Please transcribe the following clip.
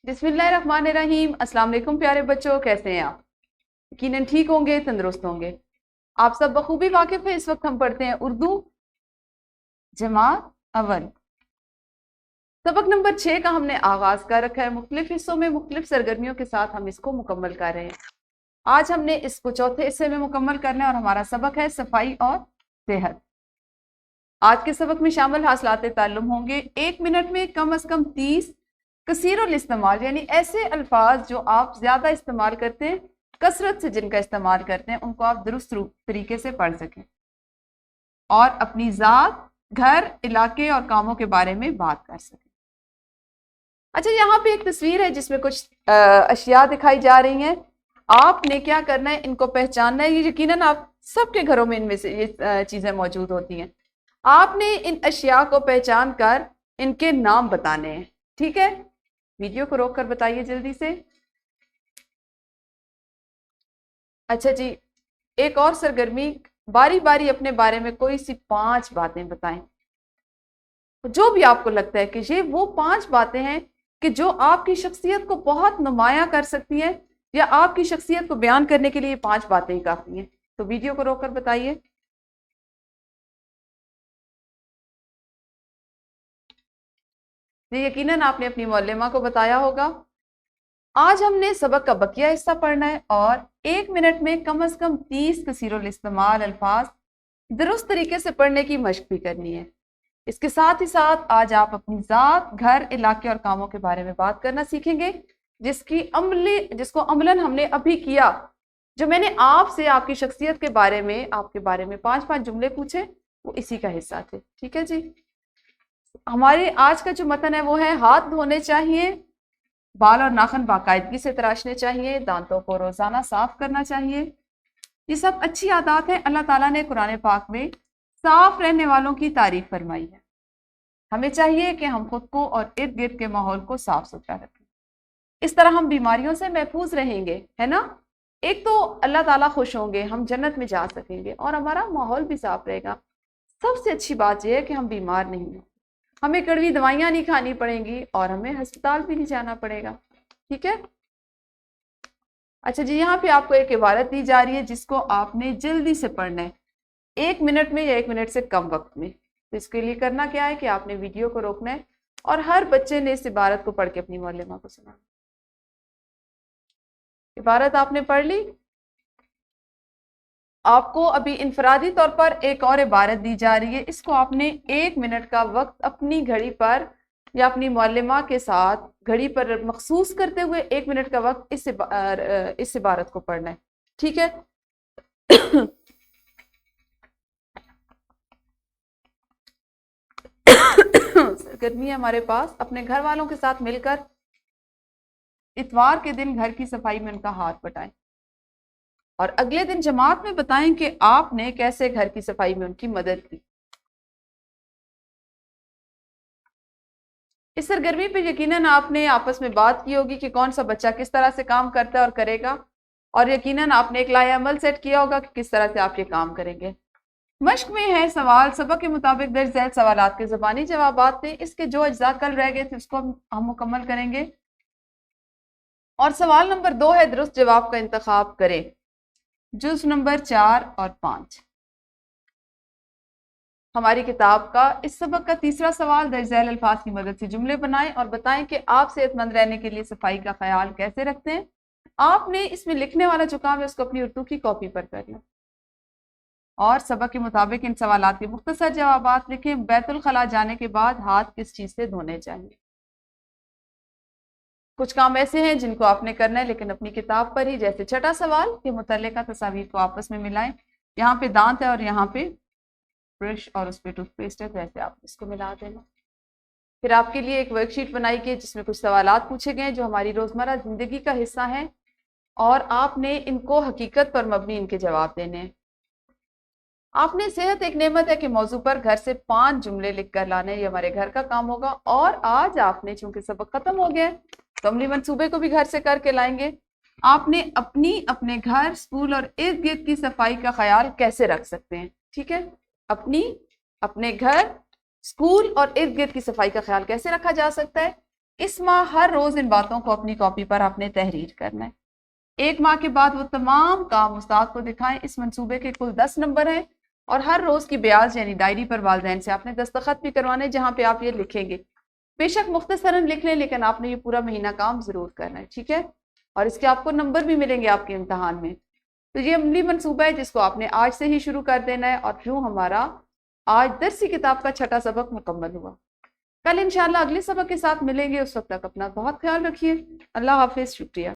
बिस्मिल्लाहिर्रहमानिर्रहीम। अस्सलाम वालेकुम प्यारे बच्चों, कैसे हैं आप? यकीनन ठीक होंगे, तंदुरुस्त होंगे। आप सब बखूबी वाकिफ है। इस वक्त हम पढ़ते हैं उर्दू जमात अव्वल, सबक नंबर 6 का हमने आगाज कर रखा है। मुख्तलिफ हिस्सों में मुख्तलिफ सरगर्मियों के साथ हम इसको मुकम्मल कर रहे हैं। आज हमने इसको चौथे हिस्से में मुकम्मल करना है और हमारा सबक है सफाई और सेहत। आज के सबक में शामिल हासिलात ताल्लुम होंगे 1 मिनट में कम अज कम 30 कसीरुल इस्तेमाल, यानी ऐसे अल्फाज जो आप ज्यादा इस्तेमाल करते हैं, कसरत से जिनका इस्तेमाल करते हैं, उनको आप दुरुस्त तरीके से पढ़ सकें और अपनी ज़ात, घर, इलाके और कामों के बारे में बात कर सकें। अच्छा, यहाँ पे एक तस्वीर है जिसमें कुछ अशिया दिखाई जा रही हैं। आपने क्या करना है, इनको पहचानना है। ये यकीनन आप सबके घरों में इनमें से ये चीजें मौजूद होती हैं। आपने इन अशिया को पहचान कर इनके नाम बताने हैं, ठीक है? वीडियो को रोक कर बताइए जल्दी से। अच्छा जी, एक और सरगर्मी, बारी बारी अपने बारे में कोई सी 5 बातें बताएं, जो भी आपको लगता है कि ये वो 5 बातें हैं कि जो आपकी शख्सियत को बहुत नुमायां कर सकती हैं, या आपकी शख्सियत को बयान करने के लिए 5 बातें ही काफी हैं। तो वीडियो को रोक कर बताइए। यकीनन आपने अपनी मौल्लिमा को बताया होगा। आज हमने सबक का बकिया हिस्सा पढ़ना है और 1 मिनट में कम अज कम 30 कसीरुल इस्तेमाल अल्फाज दुरुस्त तरीके से पढ़ने की मशक भी करनी है। इसके साथ ही साथ आज आप अपनी ज़ात, घर, इलाके और कामों के बारे में बात करना सीखेंगे, जिसको अमलन हमने अभी किया। जो मैंने आपसे आपकी शख्सियत के बारे में, आपके बारे में 5-5 जुमले पूछे, वो इसी का हिस्सा थे। ठीक है जी। हमारे आज का जो मतन है वो है, हाथ धोने चाहिए, बाल और नाखून बाकायदगी से तराशने चाहिए, दांतों को रोजाना साफ करना चाहिए। ये सब अच्छी आदत है। अल्लाह ताला ने कुरान पाक में साफ रहने वालों की तारीफ फरमाई है। हमें चाहिए कि हम खुद को और इर्द गिर्द के माहौल को साफ सुथरा रखें। इस तरह हम बीमारियों से महफूज रहेंगे, है ना? एक तो अल्लाह ताला खुश होंगे, हम जन्नत में जा सकेंगे और हमारा माहौल भी साफ रहेगा। सबसे अच्छी बात यह है कि हम बीमार नहीं हैं, हमें कड़वी दवाइयां नहीं खानी पड़ेंगी और हमें अस्पताल भी नहीं जाना पड़ेगा। ठीक है? अच्छा जी, यहाँ पे आपको एक इबारत दी जा रही है जिसको आपने जल्दी से पढ़ना है, 1 मिनट में या 1 मिनट से कम वक्त में। तो इसके लिए करना क्या है कि आपने वीडियो को रोकना है और हर बच्चे ने इस इबारत को पढ़ के अपनी मौल्लिमा को सुनाना। इबारत आपने पढ़ ली। आपको अभी इनफरादी तौर पर एक और इबारत दी जा रही है। इसको आपने 1 मिनट का वक्त अपनी घड़ी पर या अपनी मौल्लिमा के साथ घड़ी पर मखसूस करते हुए 1 मिनट का वक्त इस इबारत को पढ़ना है। ठीक है? गर्मी है हमारे पास। अपने घर वालों के साथ मिलकर इतवार के दिन घर की सफाई में उनका हाथ बटाएं और अगले दिन जमात में बताएं कि आपने कैसे घर की सफाई में उनकी मदद की। इस सरगर्मी पे यकीनन आपने आपस में बात की होगी कि कौन सा बच्चा किस तरह से काम करता है और करेगा, और यकीनन आपने एक लाया अमल सेट किया होगा कि किस तरह से आप ये काम करेंगे। मश्क में है सवाल, सबक के मुताबिक दर्ज झैल सवालात के ज़बानी जवाबात थे। इसके जो अज्जा कल रह गए थे उसको हम मुकम्मल करेंगे। और सवाल नंबर 2 है, दुरुस्त जवाब का इंतखाब करें। जुज नंबर 4 और 5 हमारी किताब का इस सबक का तीसरा सवाल, दर्ज झैल अल्फाज की मदद से जुमले बनाएं और बताएं कि आप सेहतमंद रहने के लिए सफाई का ख्याल कैसे रखते हैं। आपने इसमें लिखने वाला जो काम है उसको अपनी उर्दू की कॉपी पर करना और सबक के मुताबिक इन सवालात के मुख्तसर जवाबात लिखें। बैतुल खला जाने के बाद हाथ किस चीज से धोने चाहिए? कुछ काम ऐसे हैं जिनको आपने करना है लेकिन अपनी किताब पर ही। जैसे छठा सवाल के मुतल्लिका तस्वीर को आपस में मिलाएं। यहाँ पे दांत है और यहाँ पे ब्रश और उस पर टूथपेस्ट है, तो ऐसे आप इसको मिला देना। फिर आपके लिए एक वर्कशीट बनाई गई जिसमें कुछ सवालात पूछे गए जो हमारी रोजमर्रा जिंदगी का हिस्सा है और आपने इनको हकीकत पर मबनी इनके जवाब देने हैं। आपने सेहत एक नेमत है कि मौजू पर घर से 5 जुमले लिख कर लाने, ये हमारे घर का काम होगा। और आज आपने, चूंकि सबक खत्म हो गया, तो अमली मंसूबे को भी घर से करके लाएंगे। आपने अपने घर, स्कूल और इर्द गिर्द की सफाई का ख्याल कैसे रख सकते हैं। ठीक है? अपने घर, स्कूल और इर्द गिर्द की सफाई का ख्याल कैसे रखा जा सकता है, इस माह हर रोज इन बातों को अपनी कॉपी पर आपने तहरीर करना है। 1 माह के बाद वो तमाम काम उस्ताद को दिखाएं। इस मंसूबे के कुल 10 नंबर हैं और हर रोज की ब्याज यानी डायरी पर वालिदैन से आपने दस्तखत भी करवाने, जहां पे आप ये लिखेंगे। बेशक मुख्तसरन लिख लें, लेकिन आपने ये पूरा महीना काम जरूर करना है, ठीक है। और इसके आपको नंबर भी मिलेंगे आपके इम्तहान में। तो ये अमली मंसूबा है जिसको आपने आज से ही शुरू कर देना है। और यूं हमारा आज दरसी किताब का 6ठा सबक मुकम्मल हुआ। कल इंशाल्लाह अगले सबक के साथ मिलेंगे। उस वक्त तक अपना बहुत ख्याल रखिए। अल्लाह हाफिज। शुक्रिया।